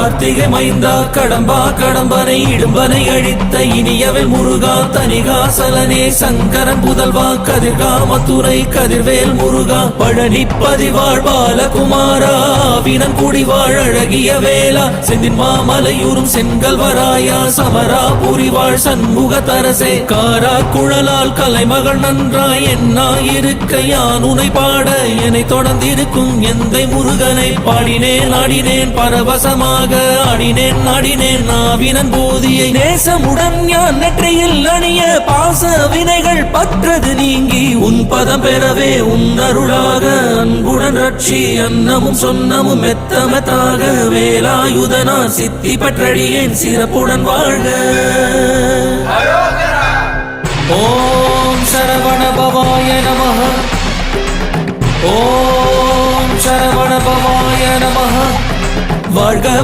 கார்த்திகை மைந்தா கடம்பா கடம்பனை இடும்பனை அழித்த இனியவள் முருகா தனிகாசலனே சங்கரன் புதல்வா கதிர்காமத்துறை கதிர்வேல் முருகா பழனி பதிவாழ் பாலகுமாரா வினன் குடிவாழ் அழகிய வேளா செந்தின் மாமலையூரும் செங்கல்வராயா சமரா புரிவாழ் சண்முக தரசே காரா குழலால் கலைமகள் நன்றாய் என்னாயிருக்க யான் உனை பாட என்னை தொடர்ந்திருக்கும் எந்தை முருகனை பாடினேன் ஆடினேன் பரவசமாக ஆடினேன் ஆடினேன் நாவினன் போதியை நேசமுடன் ஞான் நெற்றியில் அணிய பாச வினைகள் பற்றது நீங்கி உன் பதம் பெறவே உன் அருளாக அன்புடன் ரட்சி அன்னமும் சொன்னமும் மெத்தமத்தாக வேலாயுதனா சித்தி பற்றடியேன் சிறப்புடன் வாழ்க. ஓம் சரவண பவாய நமஹ. ஓம் சரவண பவாய நமஹ. வாழ்க